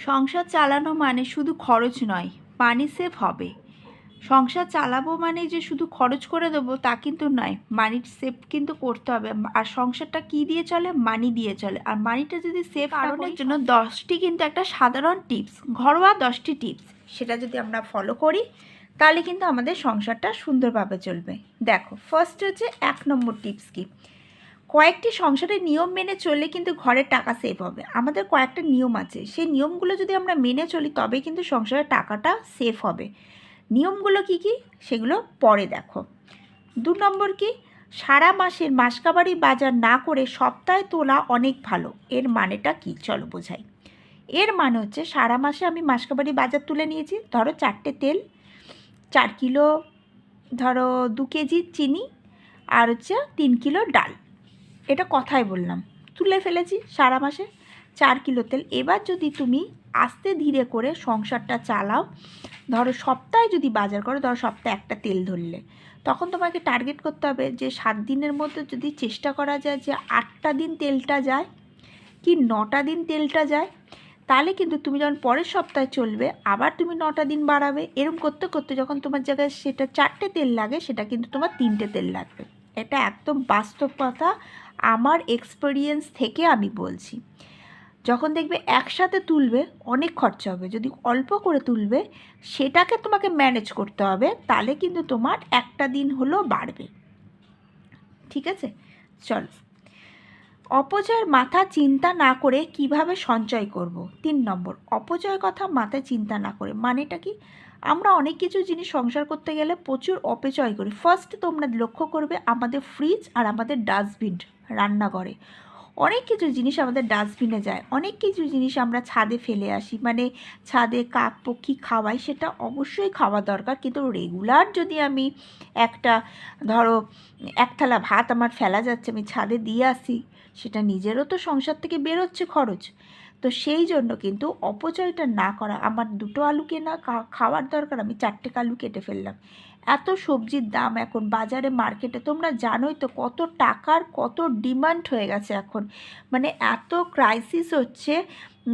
সংসার চালানো মানে শুধু খরচ নয়, মানি সেভ হবে। সংসার চালাবো মানে যে শুধু খরচ করে দেবো তা কিন্তু নয়, মানি সেভ কিন্তু করতে হবে। আর সংসারটা কি দিয়ে চলে? মানি দিয়ে চলে। আর মানিটা যদি সেভ কারণের জন্য 10টি কিন্তু একটা সাধারণ টিপস, ঘরোয়া 10টি টিপস, সেটা যদি আমরা ফলো করি তাহলে কিন্তু আমাদের সংসারটা সুন্দরভাবে চলবে। দেখো, ফার্স্ট হচ্ছে 1 নম্বর টিপস কি, কয়েকটি সংসারের নিয়ম মেনে চললে কিন্তু ঘরের টাকা সেভ হবে। আমাদের কয়েকটা নিয়ম আছে, সেই নিয়মগুলো যদি আমরা মেনে চলি তবে কিন্তু সংসারের টাকাটা সেভ হবে। নিয়মগুলো কি কি সেগুলো পরে দেখো। 2 নম্বর কি, সারা মাসের মাসকাবারি বাজার না করে সপ্তাহে তোলা অনেক ভালো। এর মানেটা কি চলো বোঝাই। এর মানে হচ্ছে সারা মাসে আমি মাসকাবারি বাজার তুলে নিয়েছি, ধরো 4টে তেল, 4 কিলো, ধরো 2 কেজি চিনি, আর হচ্ছে 3 কিলো ডাল। এটা কথাই বললাম, তুলে ফেলেছি সারা মাসে 4 কিলো তেল। এবার যদি তুমি আস্তে ধীরে করে সংসারটা চালাও, ধরো সপ্তাহে যদি বাজার করো, ধরো সপ্তাহে একটা তেল ধরলে, তখন তোমাকে টার্গেট করতে হবে যে 7 দিনের মধ্যে যদি চেষ্টা করা যায় যে 8টা দিন তেলটা যায় কি 9টা দিন তেলটা যায়, তাহলে কিন্তু তুমি যখন পরের সপ্তাহে চলবে আবার তুমি 9টা দিন বাড়াবে। এরকম করতে করতে যখন তোমার জায়গায় সেটা 4টে তেল লাগে, সেটা কিন্তু তোমার 3টে তেল লাগবে। এটা একদম বাস্তব কথা, আমার এক্সপিরিয়েন্স থেকে আমি বলছি। যখন দেখবে একসাথে তুলবে অনেক খরচা হবে, যদি অল্প করে তুলবে সেটাকে তোমাকে ম্যানেজ করতে হবে, তাহলে কিন্তু তোমার একটা দিন হলেও বাড়বে। ঠিক আছে, চলো। অপচয়ের মাথা চিন্তা না করে কিভাবে সঞ্চয় করব। 3 নম্বর, অপচয়ের কথা মাথায় চিন্তা না করে মানেটা কি, আমরা অনেক কিছু জিনিস সংসার করতে গেলে প্রচুর অপচয় করি। ফার্স্ট তোমরা লক্ষ্য করবে আমাদের ফ্রিজ আর আমাদের ডাস্টবিন রান্নাঘরে, অনেক কিছু জিনিস আমাদের ডাস্টবিনে যায়, অনেক কিছু জিনিস আমরা ছাদে ফেলে আসি, মানে ছাদে কাক পক্ষী খাওয়াই, সেটা অবশ্যই খাওয়া দরকার, কিন্তু রেগুলার যদি আমি একটা, ধরো 1 থালা ভাত আমার ফেলা যাচ্ছে, আমি ছাদে দিয়ে আসি, সেটা নিজেরও তো সংসার থেকে বেরোচ্ছে খরচ। তো সেই জন্য কিন্তু অপচয়টা না করা। আমার 2টো আলু কেনা খাওয়ার দরকার, আমি 4টে আলু কেটে ফেললাম। এত সবজির দাম এখন বাজারে মার্কেটে, তোমরা জানোই তো কত টাকার কত ডিমান্ড হয়ে গেছে এখন, মানে এত ক্রাইসিস হচ্ছে।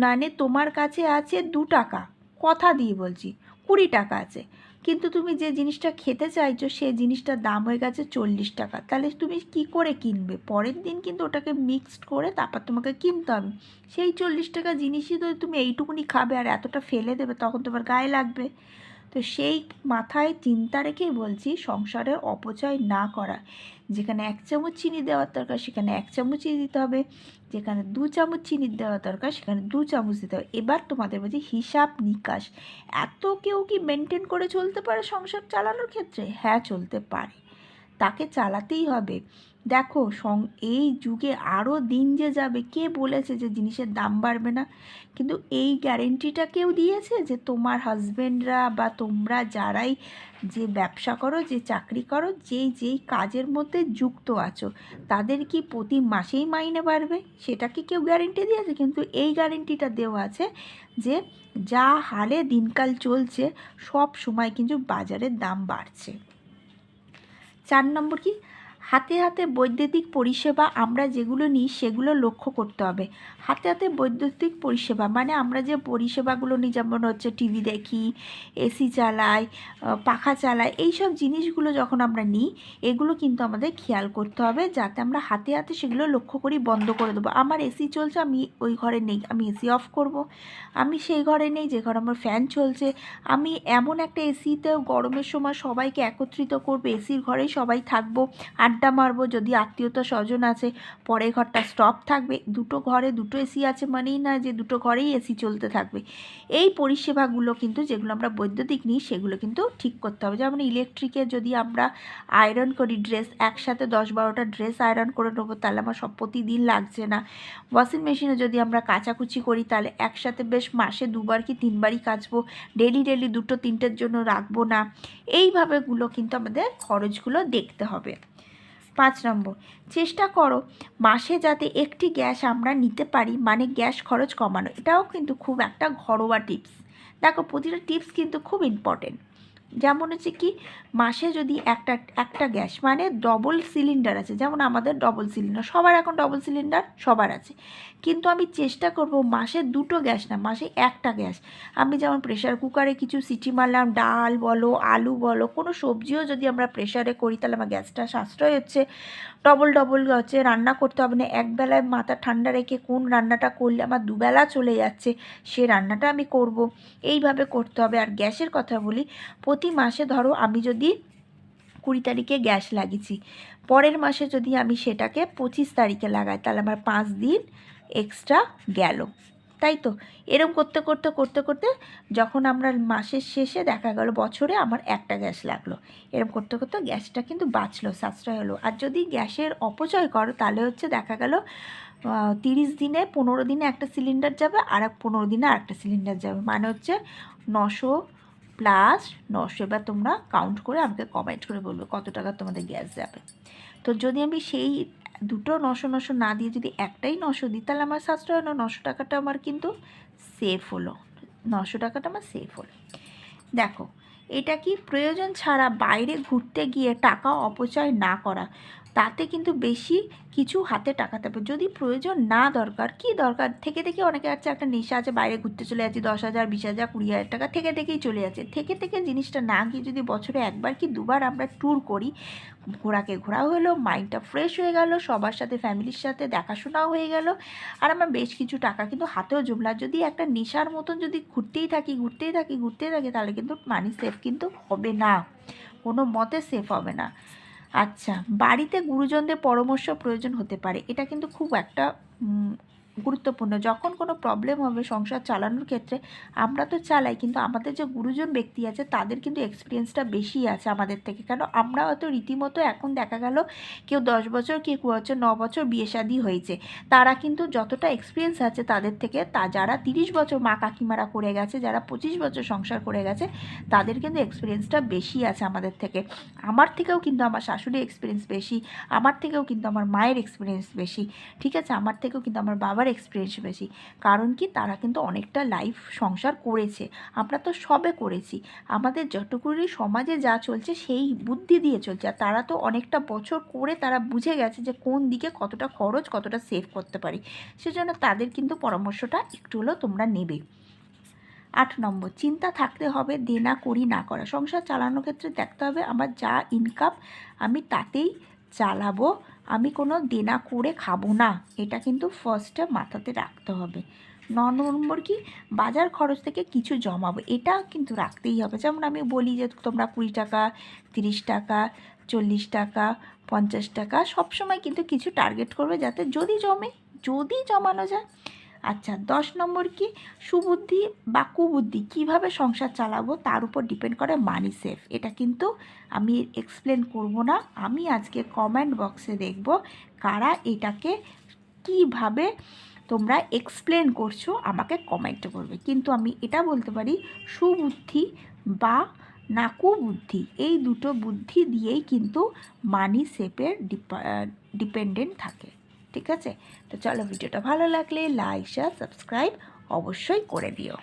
মানে তোমার কাছে আছে 2 টাকা, কথা দিয়ে বলছি 20 টাকা আছে, কিন্তু তুমি যে জিনিসটা খেতে চাইছো সেই জিনিসটার দাম হয়ে গেছে 40 টাকা। তাহলে তুমি কি করে কিনবে? পরের দিন কিন্তু ওটাকে মিক্সড করে তারপর তোমাকে কিনতে হবে। সেই 40 টাকা জিনিসই তো তুমি এইটুকুনি খাবে আর এতটা ফেলে দেবে, তখন তোমার গায়ে লাগবে। তো সেই মাথায় চিন্তা রেখেই বলছি সংসারের অপচয় না করা। যেখানে 1 চামচ চিনি দেওয়ার দরকার সেখানে 1 চামচই দিতে হবে, যেখানে 2 চামচ চিনি দেওয়া দরকার সেখানে 2 চামচ দিতে হবে। এবার তোমাদের বলছি হিসাব নিকাশ। এত কেউ কি মেনটেন করে চলতে পারে সংসার চালানোর ক্ষেত্রে? হ্যাঁ, চলতে পারে, তাকে চালাতেই হবে। দেখো এই যুগে আরও দিন যে যাবে, কে বলেছে যে জিনিসের দাম বাড়বে না? কিন্তু এই গ্যারেন্টিটা কেউ দিয়েছে যে তোমার হাজব্যান্ডরা বা তোমরা যারাই যে ব্যবসা করো, যে চাকরি করো, যেই কাজের মধ্যে যুক্ত আছো, তাদের কি প্রতি মাসেই মাইনে বাড়বে? সেটা কি কেউ গ্যারেন্টি দিয়েছে? কিন্তু এই গ্যারেন্টিটা দেওয়া আছে যে যা হালে দিনকাল চলছে সব সময় কিন্তু বাজারের দাম বাড়ছে। 4 নম্বর কি, হাতে হাতে বৈদ্যুতিক পরিষেবা আমরা যেগুলো নিই সেগুলো লক্ষ্য করতে হবে। হাতে হাতে বৈদ্যুতিক পরিষেবা মানে আমরা যে পরিষেবাগুলো নিই, যেমন হচ্ছে টিভি দেখি, এসি চালাই, পাখা চালাই, এইসব জিনিসগুলো যখন আমরা নিই এগুলো কিন্তু আমাদের খেয়াল করতে হবে যাতে আমরা হাতে হাতে সেগুলো লক্ষ্য করি, বন্ধ করে দেবো। আমার এসি চলছে, আমি ওই ঘরে নেই, আমি এসি অফ করব। আমি সেই ঘরে নেই যে ঘরে আমার ফ্যান চলছে, আমি এমন একটা এসিতে গরমের সময় সবাইকে একত্রিত করবো, এসির ঘরেই সবাই থাকবো, আড্ডা মারবো। যদি আত্মীয়তা স্বজন আছে পরের ঘরটা স্টপ থাকবে। 2টো ঘরে 2টো এসি আছে মানেই না যে 2টো ঘরেই এসি চলতে থাকবে। এই পরিষেবাগুলো কিন্তু যেগুলো আমরা বৈদ্যুতিক নিই সেগুলো কিন্তু ঠিক করতে হবে। যেমন ইলেকট্রিকে যদি আমরা আয়রন করি ড্রেস, একসাথে 10-12টা ড্রেস আয়রন করে নেবো, তাহলে আমার সব প্রতিদিন লাগছে না। ওয়াশিং মেশিনে যদি আমরা কাচাকুচি করি তাহলে একসাথে বেশ মাসে 2বার কি 3বারই কাচবো, ডেলি 2টো-3টের জন্য রাখবো না। এইভাবেগুলো কিন্তু আমাদের খরচগুলো দেখতে হবে। 5 নম্বর, চেষ্টা করো মাসে যাতে একটি গ্যাস আমরা নিতে পারি, মানে গ্যাস খরচ কমানো। এটাও কিন্তু খুব একটা ঘরোয়া টিপস। দেখো প্রতিটা টিপস কিন্তু খুব ইম্পর্টেন্ট। যেমন হচ্ছে কি মাসে যদি একটা গ্যাস মানে ডবল সিলিন্ডার আছে, যেমন আমাদের ডবল সিলিন্ডার, সবার এখন ডবল সিলিন্ডার সবার আছে, কিন্তু আমি চেষ্টা করব মাসে 2টো গ্যাস না, মাসে একটা গ্যাস। আমি যেমন প্রেশার কুকারে কিছু সিটি মারলাম, ডাল বলো আলু বলো কোনো সবজিও যদি আমরা প্রেশারে করি তাহলে আমার গ্যাসটা সাশ্রয় হচ্ছে। ডবল ডবল হচ্ছে রান্না করতে হবে না, একবেলায় মাথা ঠান্ডা রেখে কোন রান্নাটা করলে আমার দুবেলা চলে যাচ্ছে সে রান্নাটা আমি করব, এইভাবে করতে হবে। আর গ্যাসের কথা বলি, প্রতি মাসে ধরো আমি যদি 20 তারিখে গ্যাস লাগিয়েছি, পরের মাসে যদি আমি সেটাকে 25 তারিখে লাগাই তাহলে আমার 5 দিন এক্সট্রা গেল, তাই তো? এরম করতে করতে করতে করতে যখন আমরা মাসের শেষে দেখা গেল বছরে আমার একটা গ্যাস লাগলো, এরম করতে করতে গ্যাসটা কিন্তু বাঁচলো, সাশ্রয় হলো। আর যদি গ্যাসের অপচয় করো তাহলে হচ্ছে দেখা গেল 30 দিনে 15 দিনে একটা সিলিন্ডার যাবে, আর 15 দিনে আরেকটা সিলিন্ডার যাবে, মানে হচ্ছে 900 প্লাস 900। এবার তোমরা কাউন্ট করে আমাকে কমেন্ট করে বলবে কত টাকা তোমাদের গ্যাস যাবে। তো যদি আমি সেই দুটো 900 না দিয়ে যদি একটাই 900 দিই তাহলে আমার সাশ্রয় হলো, 900 টাকাটা আমার কিন্তু সেফ হলো, 900 টাকাটা আমার সেফ হলো। দেখো এটা কি প্রয়োজন ছাড়া বাইরে ঘুরতে গিয়ে টাকা অপচয় না করা, তাতে কিন্তু বেশি কিছু হাতে টাকা থাকবে। যদি প্রয়োজন না দরকার, কি দরকার থেকে থেকে অনেকে আছে একটা নেশা আছে, বাইরে ঘুরতে চলে যাচ্ছি 10,000 20,000 20,000 টাকা থেকে থেকেই চলে যাচ্ছে, থেকে থেকে জিনিসটা না গিয়ে যদি বছরে একবার কি দুবার আমরা ট্যুর করি, ঘোরাকে ঘোরাও হলো, মাইন্ডটা ফ্রেশ হয়ে গেল, সবার সাথে ফ্যামিলির সাথে দেখাশোনাও হয়ে গেল, আর আমার বেশ কিছু টাকা কিন্তু হাতেও জমলো। যদি একটা নেশার মতন যদি ঘুরতেই থাকি তাহলে কিন্তু মানি সেফ কিন্তু হবে না, কোনো মতে সেফ হবে না। আচ্ছা, বাড়িতে গুরুজনদের পরামর্শ প্রয়োজন হতে পারে, এটা কিন্তু খুব একটা গুরুত্বপূর্ণ। যখন কোনো প্রবলেম হবে সংসার চালানোর ক্ষেত্রে, আমরা তো চালাই কিন্তু আমাদের যে গুরুজন ব্যক্তি আছে তাদের কিন্তু এক্সপিরিয়েন্সটা বেশি আছে আমাদের থেকে, কেন আমরা হয়তো রীতিমতো এখন দেখা গেল কেউ 10 বছর কেউ 9 বছর বিয়ে শাদী হয়েছে, তারা কিন্তু যতটা এক্সপিরিয়েন্স আছে তাদের থেকে, যারা 30 বছর মা কাকিমারা করে গেছে, যারা 25 বছর সংসার করে গেছে, তাদের কিন্তু এক্সপিরিয়েন্সটা বেশি আছে আমাদের থেকে। আমার থেকেও কিন্তু আমার শাশুড়ির এক্সপিরিয়েন্স বেশি, আমার থেকেও কিন্তু আমার মায়ের এক্সপিরিয়েন্স বেশি, ঠিক আছে, আমার থেকেও কিন্তু আমার বাবার এক্সপিরিয়েন্স বেশি। কারণ কি, তারা কিন্তু অনেকটা লাইফ সংসার করেছে, আমরা তো সবে করেছি, আমাদের যতটুকুনি সমাজে যা চলছে সেই বুদ্ধি দিয়ে চলছে, আর তারা তো অনেকটা বছর করে তারা বুঝে গেছে যে কোন দিকে কতটা খরচ কতটা সেভ করতে পারি, সেজন্য তাদের কিন্তু পরামর্শটা একটু হলেও তোমরা নেবে। 8 নম্বর, চিন্তা থাকতে হবে দেনা করি না করা। সংসার চালানোর ক্ষেত্রে দেখতে হবে আমার যা ইনকাম আমি তাতেই চালাবো, আমি কোনো দেনা করে খাবো না, এটা কিন্তু ফার্স্টে মাথাতে রাখতে হবে। 9 নম্বর কি, বাজার খরচ থেকে কিছু জমাবো, এটা কিন্তু রাখতেই হবে। যেমন আমি বলি যে তোমরা 20 টাকা 30 টাকা 40 টাকা 50 টাকা সবসময় কিন্তু কিছু টার্গেট করবে, যাতে যদি জমানো যায়। আচ্ছা, 10 নম্বর কি, সুবুদ্ধি বা কুবুদ্ধি কীভাবে সংসার চালাবো তার উপর ডিপেন্ড করে মানি সেফ। এটা কিন্তু আমি এক্সপ্লেন করব না, আমি আজকে কমেন্ট বক্সে দেখব কারা এটাকে কিভাবে তোমরা এক্সপ্লেন করছো, আমাকে কমেন্টে করবে। কিন্তু আমি এটা বলতে পারি সুবুদ্ধি বা না কুবুদ্ধি, এই দুটো বুদ্ধি দিয়েই কিন্তু মানি সেফের ডিপেন্ডেন্ট থাকে, ঠিক আছে? তো চলো, ভিডিওটা ভালো লাগলে লাইক শেয়ার সাবস্ক্রাইব অবশ্যই করে দিও।